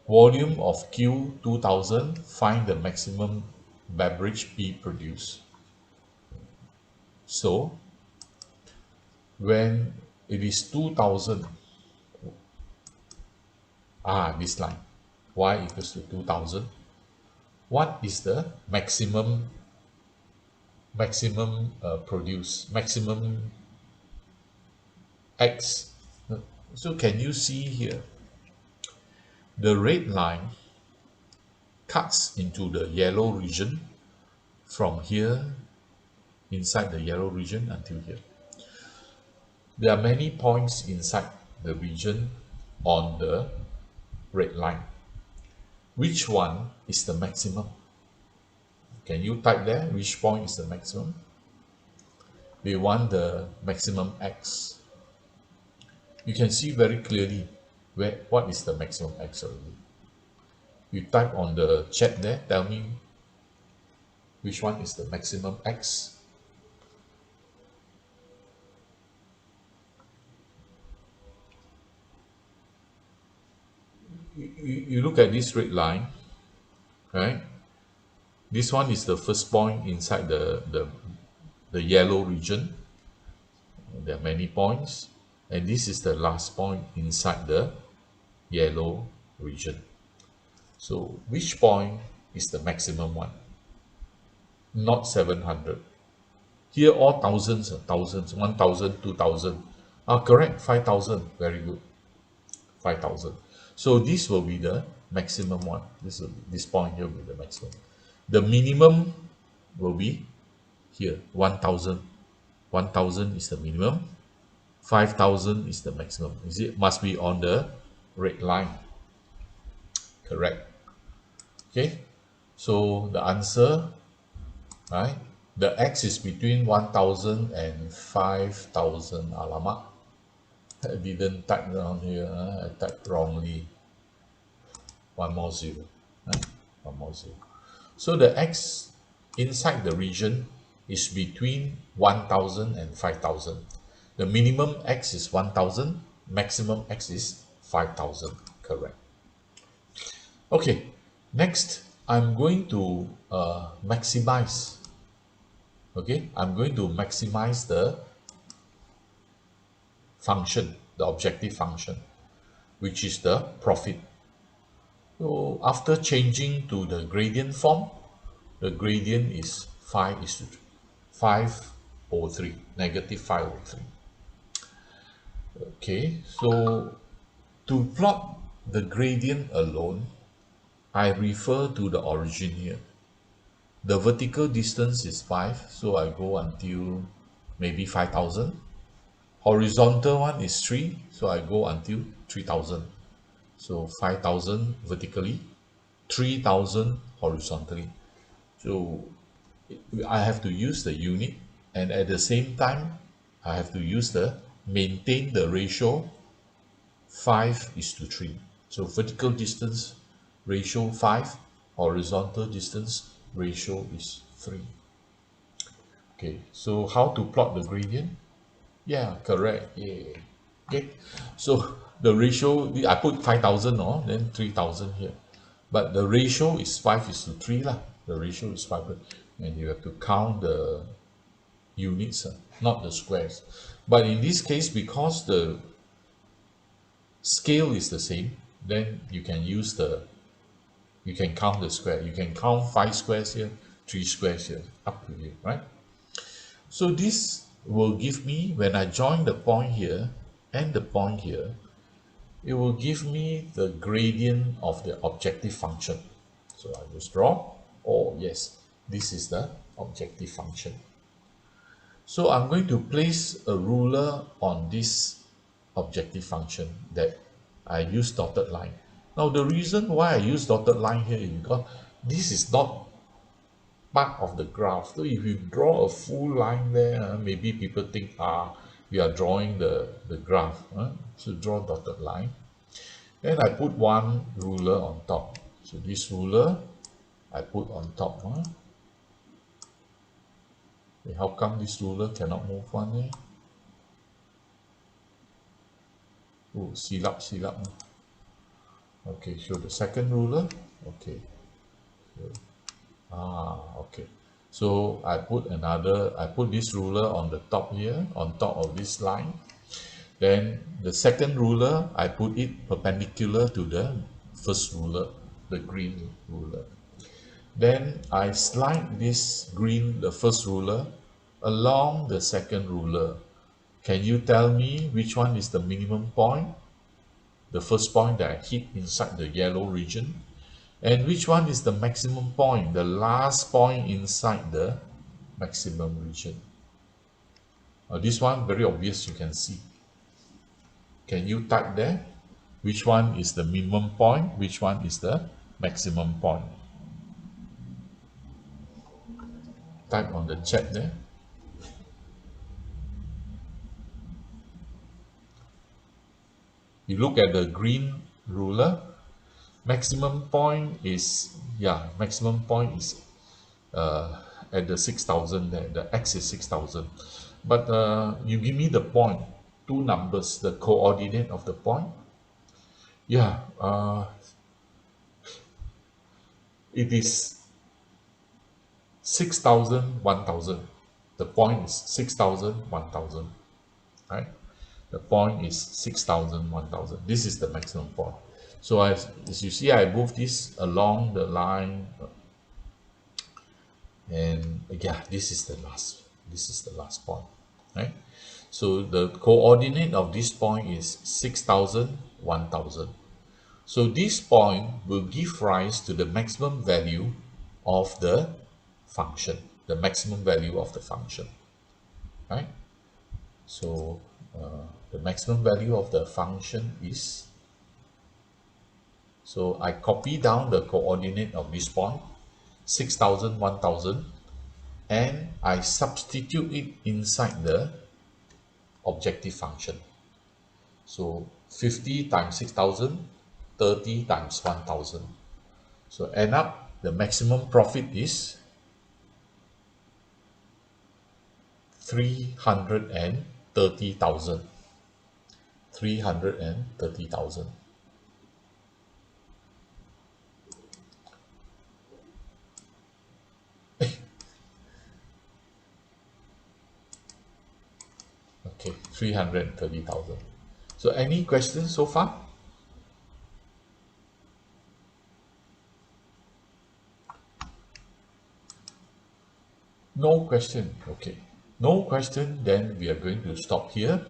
Volume of Q 2000, find the maximum beverage P produced. So when it is 2000, this line, Y equals to 2000, what is the maximum produce, maximum X? So can you see here, the red line cuts into the yellow region from here inside the yellow region until here. There are many points inside the region on the red line. Which one is the maximum? Can you type there which point is the maximum? They want the maximum X. You can see very clearly what is the maximum X already. You type on the chat there, tell me which one is the maximum X. You look at this red line, right? This one is the first point inside the yellow region. There are many points, and this is the last point inside the yellow region. So which point is the maximum one? Not 700. Here all thousands, 1,000, 2,000. Correct, 5,000. Very good. 5,000. So this will be the maximum one. This point here will be the maximum. The minimum will be here, 1,000. 1,000 is the minimum. 5,000 is the maximum. Must be on the red line. Correct. Okay. So the answer, right? The X is between 1,000 and 5,000. Alamak. I didn't type down here. I typed wrongly. One more zero. Right? One more zero. So the X inside the region is between 1,000 and 5,000. The minimum X is 1,000, maximum X is 5,000. Correct. Okay, next I'm going to maximize. Okay, I'm going to maximize the function, the objective function, which is the profit. So after changing to the gradient form, the gradient is 5/3, negative 5/3. Okay, so to plot the gradient alone, I refer to the origin here. The vertical distance is 5, so I go until maybe 5,000. Horizontal one is 3, so I go until 3,000. So 5,000 vertically, 3,000 horizontally. So I have to use the unit, and at the same time I have to use maintain the ratio 5:3. So vertical distance ratio 5, horizontal distance ratio is 3. Okay, so how to plot the gradient? Yeah, correct. Yeah. Okay, so the ratio, I put 5,000 then 3,000 here. But the ratio is 5:3 lah. The ratio is 5, and you have to count the units, not the squares. But in this case, because the scale is the same, then you can count the square. You can count 5 squares here, 3 squares here, up to you, right? So this will give me, when I join the point here and the point here, it will give me the gradient of the objective function. So I just draw. Oh yes, this is the objective function. So I'm going to place a ruler on this objective function that I use dotted line. Now the reason why I use dotted line here is because this is not part of the graph. So if you draw a full line there, maybe people think, we are drawing the graph. So draw dotted line. Then I put one ruler on top. So this ruler I put on top. How come this ruler cannot move one? Oh, silap. Okay, show the second ruler. Okay. Okay. So I put this ruler on the top here, on top of this line. Then the second ruler, I put it perpendicular to the first ruler, the green ruler. Then I slide this green, the first ruler, along the second ruler. Can you tell me which one is the minimum point? The first point that I hit inside the yellow region. And which one is the maximum point? The last point inside the maximum region. This one very obvious, you can see. Can you type there? Which one is the minimum point? Which one is the maximum point? Type on the chat there. You look at the green ruler. Maximum point is, yeah, maximum point is at the 6,000 there. The x is 6,000. But you give me the point, two numbers, the coordinate of the point. Yeah, it is 6,000, 1,000. The point is 6,000, 1,000, right? The point is 6,000, 1,000. This is the maximum point. So as you see, I move this along the line, and yeah, this is the last point, right? So the coordinate of this point is 6,000, 1,000. So this point will give rise to the maximum value of the function, the maximum value of the function, right? So the maximum value of the function is, so I copy down the coordinate of this point, 6,000, 1,000, and I substitute it inside the objective function. So 50 times 6,000, 30 times 1,000. So end up, the maximum profit is 330,000. 330,000. Okay, 330,000. So any questions so far? No question. Okay. No question, then we are going to stop here.